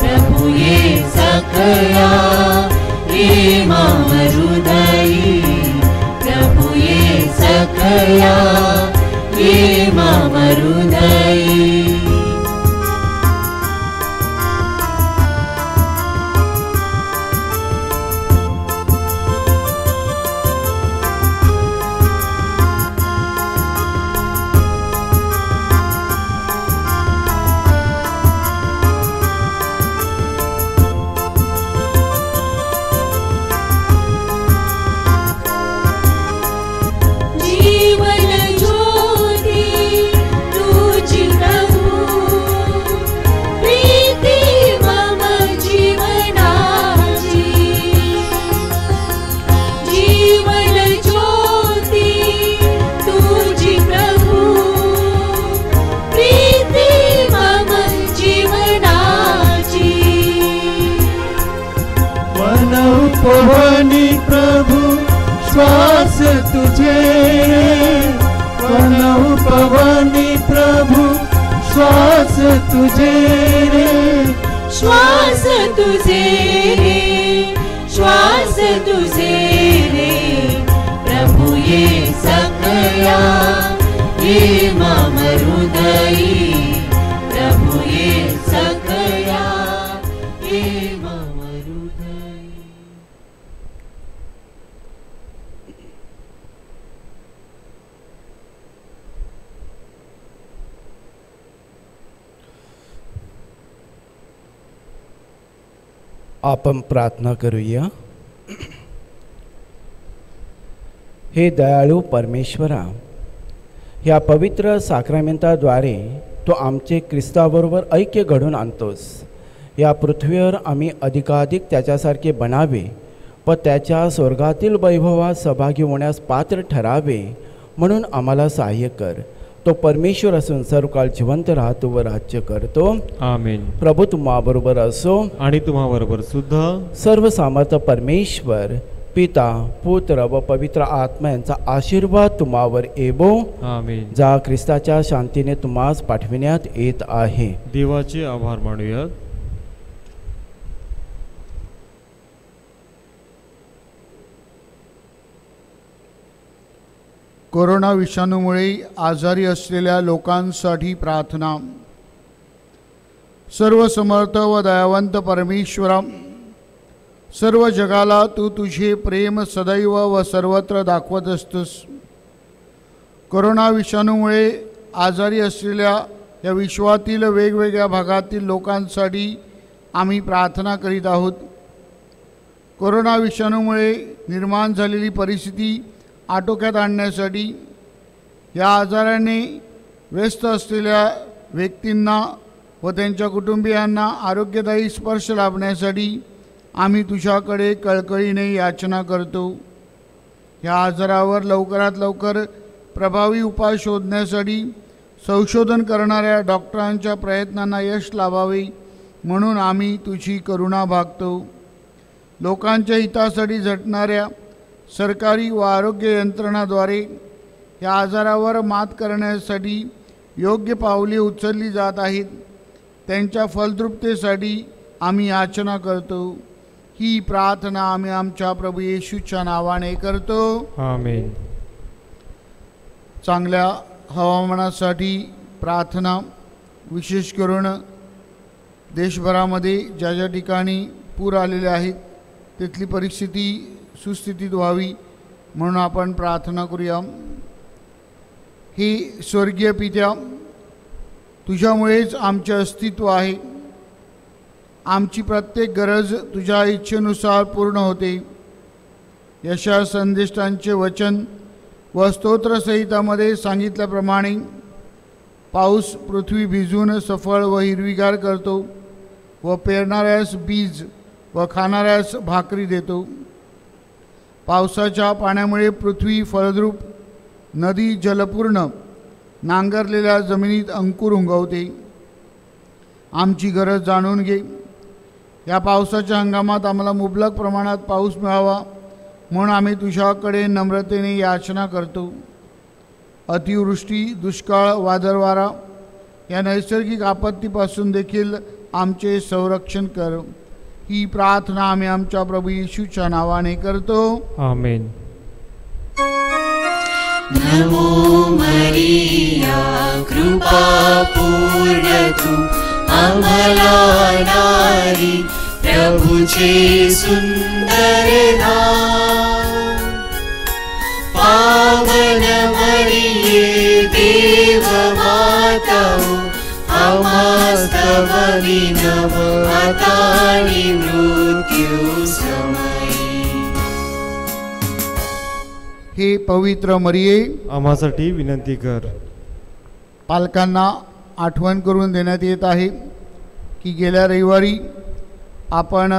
प्रभु ये सखया हे मम हृदयी, प्रभु ये सखया हे मम हृदयी। पवनी प्रभु श्वास तुझे, वनऊ पवनी प्रभु श्वास तुझे रे, श्वास तुझे रे, श्वास तुझे रे, प्रभु ये सखया हे मम हृदयी, प्रभु ये सखया हे मम हृदयी। आपण प्रार्थना करूया। हे दयाळू परमेश्वरा, या पवित्र साक्रामेंताद्वारे तो आमचे ख्रिस्ताबरोबर ऐक्य घडवून आणतोस। या पृथ्वीवर आम्ही अधिकाधिक त्याच्यासारखे बनावे पण त्याच्या स्वर्गातील वैभवात सहभागी होण्यास पात्र ठरावे म्हणून आम्हाला सहाय्य कर. तो परमेश्वर असून सर्व काळ जिवंत राहतो व राज्य करतो. आमेन. प्रभू तुम्हा बरोबर असो आणि तुम्हा बरोबर सुद्धा. सर्व सामर्थ परमेश्वर पिता पुत्र व पवित्र आत्मा यांचा आशीर्वाद तुम्हावर येवो. आमेन. जा ख्रिस्ताच्या शांतीने तुम्हास पाठविण्यात येत आहे. देवाचे आभार मानूयात. कोरोना विषाणूमुळे आजारी असलेल्या लोकांसाठी प्रार्थना. सर्व समर्थ व दयावंत परमेश्वरा, सर्व जगाला तू तुझे प्रेम सदैव व सर्वत्र दाखवत असतोस. कोरोना विषाणूमुळे आजारी असलेल्या या विश्वातील वेगवेगळ्या भागातील लोकांसाठी आम्ही प्रार्थना करीत आहोत. कोरोना विषाणूमुळे निर्माण झालेली परिस्थिती आटोक्यात आणण्यासाठी या आजाराने व्यस्त असलेल्या व्यक्तींना व त्यांच्या कुटुंबियांना आरोग्यदायी स्पर्श लाभण्यासाठी आम्ही तुझ्याकडे कळकळीने याचना करतो. या आजारावर लवकरात लवकर प्रभावी उपाय शोधण्यासाठी संशोधन करणाऱ्या डॉक्टरांच्या प्रयत्नांना यश लाभावे म्हणून आम्ही तुझी करुणा भागतो. लोकांच्या हितासाठी झटणाऱ्या सरकारी व आरोग्य यंत्रणाद्वारे या आजारावर मात करण्यासाठी योग्य पावले उचलली जात आहेत. त्यांच्या फलद्रुपतेसाठी आम्ही याचना करतो. ही प्रार्थना आम्ही आमच्या प्रभू येशूच्या नावाने करतो. आमेन. चांगल्या हवामानासाठी प्रार्थना. विशेष करून देशभरामध्ये ज्या ज्या ठिकाणी पूर आलेले आहेत तिथली परिस्थिती सुस्थितीत व्हावी म्हणून आपण प्रार्थना करूया. हे स्वर्गीय पित्या, तुझ्यामुळेच आमचे अस्तित्व आहे. आमची प्रत्येक गरज तुझ्या इच्छेनुसार पूर्ण होते. यशा संदेष्टांचे वचन व स्तोत्रसहितामध्ये सांगितल्याप्रमाणे पाऊस पृथ्वी भिजून सफळ व हिरवीगार करतो व पेरणाऱ्यास बीज व खाणाऱ्यास भाकरी देतो. पावसाच्या पाण्यामुळे पृथ्वी फलद्रूप, नदी जलपूर्ण, नांगरलेल्या जमिनीत अंकुर उगवते. आमची गरज जाणून घे. या पावसाच्या हंगामात आम्हाला मुबलक प्रमाणात पाऊस मिळावा म्हणून आम्ही तुझ्याकडे नम्रतेने याचना करतो. अतिवृष्टी, दुष्काळ, वादळवारा या नैसर्गिक आपत्तीपासून देखील आमचे संरक्षण कर. ही प्रार्थना आम्ही आमच्या प्रभू येशूच्या नावाने करतो. आमेन. नमो मरिया, कृपा पूर्ण तू आम्हाला नारी, प्रभूचे सुंदर नाम. पावन मरिये देव माता, आमास्तव विनव आतानी मृत्यू समयी. हे पवित्र मरिये, आम्हासाठी विनंती कर. पालकांना आठवण करून देण्यात येत आहे की गेल्या रविवारी आपण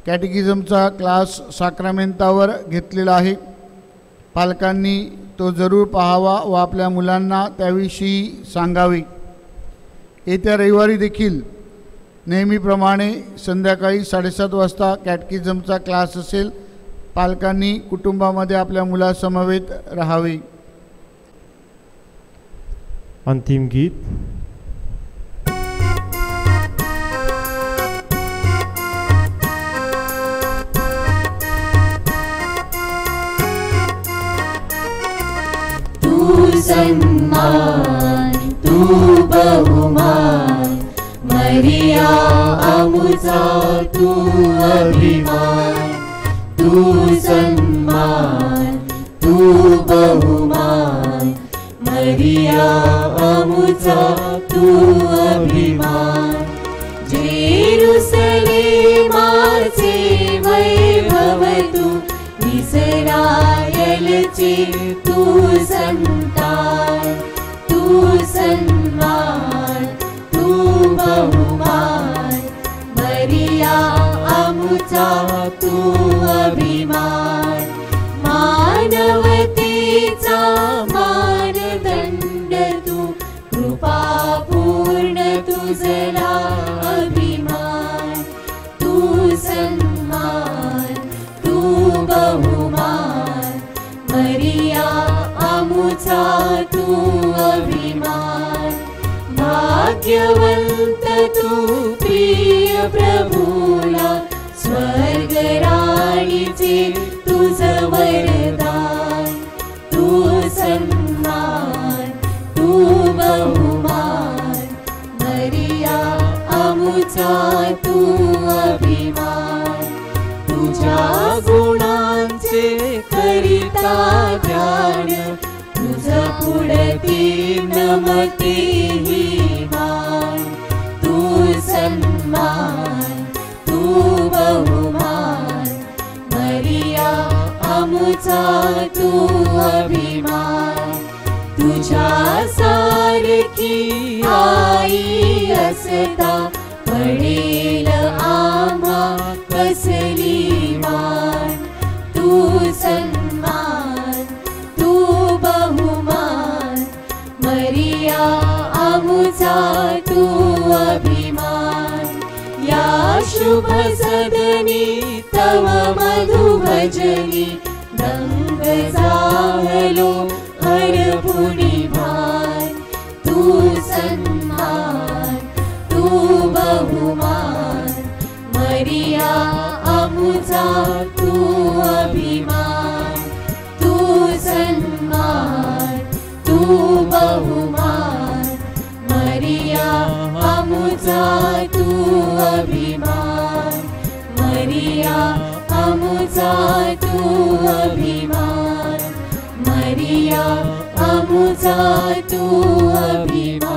कॅटेकिझमचा क्लास साक्रामेंतावर घेतलेला आहे. पालकांनी तो जरूर पाहावा व आपल्या मुलांना त्याविषयी सांगावे. येत्या रविवारी देखील नेहमीप्रमाणे संध्याकाळी 7:30 वाजता कॅटेकिझमचा क्लास असेल. पालकांनी कुटुंबामध्ये आपल्या मुलासमवेत राहावे. अंतिम गीत. तू सन्मान, तू बहुमान, मरिया आमुचा तू अभिमान. तू सन्मान, तू बहुमान, मरिया आमुचा तू अभिमान. जेरुसलेमाचे वैभव तू, इस्रायेलचे तू संतान. तू सन्मान, तू बहुमान, मरिया आमुचा आमुचा तू अभिमान मानवतेचा मानदंड तू कृपापूर्ण तुझला अभिमान तू सन्मान तू बहुमान मरिया आमुचा तू अभिमान भाग्यवंत तू प्रिय प्रभूला स्वर्ग राणीचे तुझ वरदान तू सन्मान तू बहुमान मरिया आमुचा तू अभिमान तुझ्या गुणांचे करिता ध्यान तुझ पुढती नमते ही मान तू सन्मान तू बहुमान मरिया आमुचा तू अभिमान तुझ्या सारखी आई असता पडेल आम्हा कसली मान तू सन्मान तू बहुमान मरिया आमुचा तू अभिमान या शुभ सदनी तव मधु भजनी दंग जाहलो हरपुनी भान तू सन्मान तू बहुमान मरिया आमुचा तू अभिमान तू सन्मान तू बहुमान मरिया आमुचा तू अभिमान मरिया आमुचा तू अभिमान मरिया आमुचा तू अभिमान